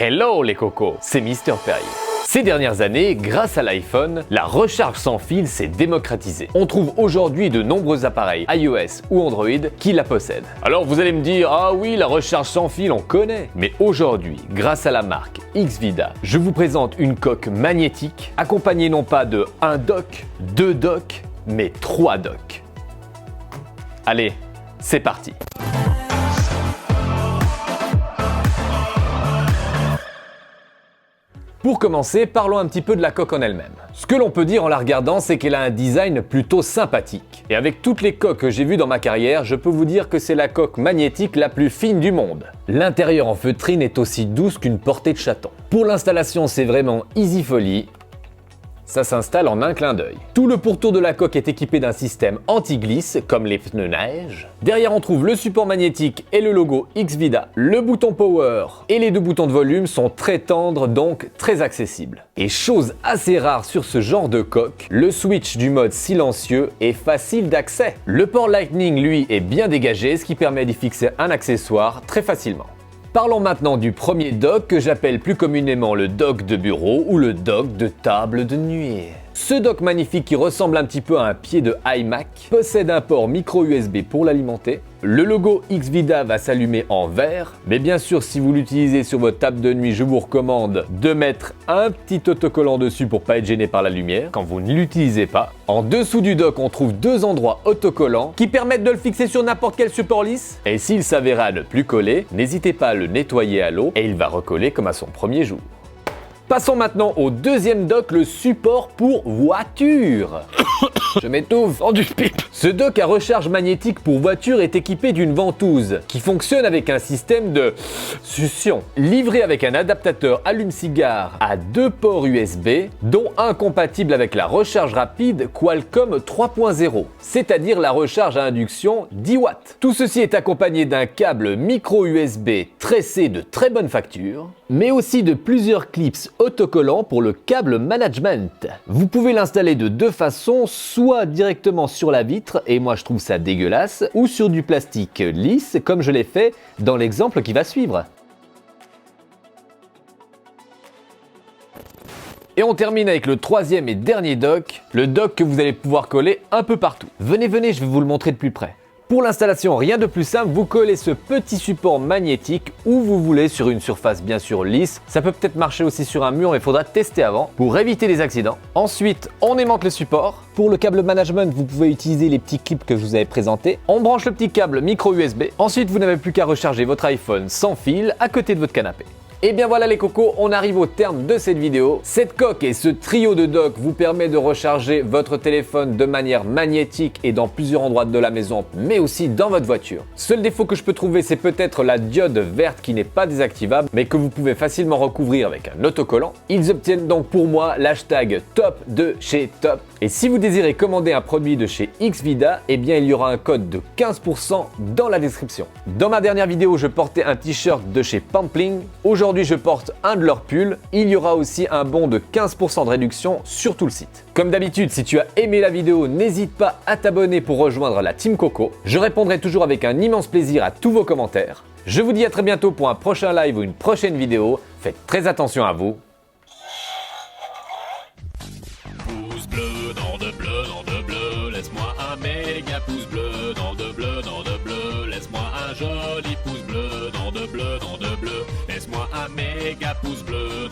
Hello les cocos, c'est Mister Perrier. Ces dernières années, grâce à l'iPhone, la recharge sans fil s'est démocratisée. On trouve aujourd'hui de nombreux appareils iOS ou Android qui la possèdent. Alors vous allez me dire, ah oui, la recharge sans fil, on connaît. Mais aujourd'hui, grâce à la marque XVIDA, je vous présente une coque magnétique, accompagnée non pas de un dock, 2 docks, mais 3 docks. Allez, c'est parti. Pour commencer, parlons un petit peu de la coque en elle-même. Ce que l'on peut dire en la regardant, c'est qu'elle a un design plutôt sympathique. Et avec toutes les coques que j'ai vues dans ma carrière, je peux vous dire que c'est la coque magnétique la plus fine du monde. L'intérieur en feutrine est aussi douce qu'une portée de chaton. Pour l'installation, c'est vraiment easy folie. Ça s'installe en un clin d'œil. Tout le pourtour de la coque est équipé d'un système anti-glisse, comme les pneus neige. Derrière, on trouve le support magnétique et le logo XVIDA, le bouton Power et les 2 boutons de volume sont très tendres, donc très accessibles. Et chose assez rare sur ce genre de coque, le switch du mode silencieux est facile d'accès. Le port Lightning, lui, est bien dégagé, ce qui permet d'y fixer un accessoire très facilement. Parlons maintenant du premier dock que j'appelle plus communément le dock de bureau ou le dock de table de nuit. Ce dock magnifique qui ressemble un petit peu à un pied de iMac possède un port micro USB pour l'alimenter. Le logo XVIDA va s'allumer en vert, mais bien sûr si vous l'utilisez sur votre table de nuit, je vous recommande de mettre un petit autocollant dessus pour pas être gêné par la lumière quand vous ne l'utilisez pas. En dessous du dock, on trouve 2 endroits autocollants qui permettent de le fixer sur n'importe quel support lisse. Et s'il s'avéra ne plus coller, n'hésitez pas à le nettoyer à l'eau et il va recoller comme à son premier jour. Passons maintenant au deuxième dock, le support pour voiture. Je m'étouffe, du pipe. Ce dock à recharge magnétique pour voiture est équipé d'une ventouse qui fonctionne avec un système de succion. Livré avec un adaptateur allume-cigare à 2 ports USB, dont un compatible avec la recharge rapide Qualcomm 3.0, c'est-à-dire la recharge à induction 10 watts. Tout ceci est accompagné d'un câble micro USB tressé de très bonne facture, mais aussi de plusieurs clips autocollants pour le câble management. Vous pouvez l'installer de 2 façons, soit directement sur la vitre, et moi je trouve ça dégueulasse, ou sur du plastique lisse, comme je l'ai fait dans l'exemple qui va suivre. Et on termine avec le troisième et dernier dock, le dock que vous allez pouvoir coller un peu partout. Venez, je vais vous le montrer de plus près. Pour l'installation, rien de plus simple, vous collez ce petit support magnétique où vous voulez sur une surface bien sûr lisse. Ça peut peut-être marcher aussi sur un mur, mais il faudra tester avant pour éviter les accidents. Ensuite, on aimante le support. Pour le câble management, vous pouvez utiliser les petits clips que je vous avais présentés. On branche le petit câble micro USB. Ensuite, vous n'avez plus qu'à recharger votre iPhone sans fil à côté de votre canapé. Et bien voilà les cocos, on arrive au terme de cette vidéo. Cette coque et ce trio de docks vous permet de recharger votre téléphone de manière magnétique et dans plusieurs endroits de la maison, mais aussi dans votre voiture. Seul défaut que je peux trouver, c'est peut-être la diode verte qui n'est pas désactivable, mais que vous pouvez facilement recouvrir avec un autocollant. Ils obtiennent donc pour moi l'hashtag top de chez Top. Et si vous désirez commander un produit de chez XVIDA, eh bien il y aura un code de 15% dans la description. Dans ma dernière vidéo, je portais un t-shirt de chez Pampling. Aujourd'hui, je porte un de leurs pulls. Il y aura aussi un bon de 15% de réduction sur tout le site. Comme d'habitude, si tu as aimé la vidéo, n'hésite pas à t'abonner pour rejoindre la Team Coco. Je répondrai toujours avec un immense plaisir à tous vos commentaires. Je vous dis à très bientôt pour un prochain live ou une prochaine vidéo. Faites très attention à vous. Pouce bleu, dans de bleu, laisse-moi un méga pouce bleu, dans de bleu, laisse-moi un joli pouce bleu, dans de bleu, laisse-moi un méga pouce bleu,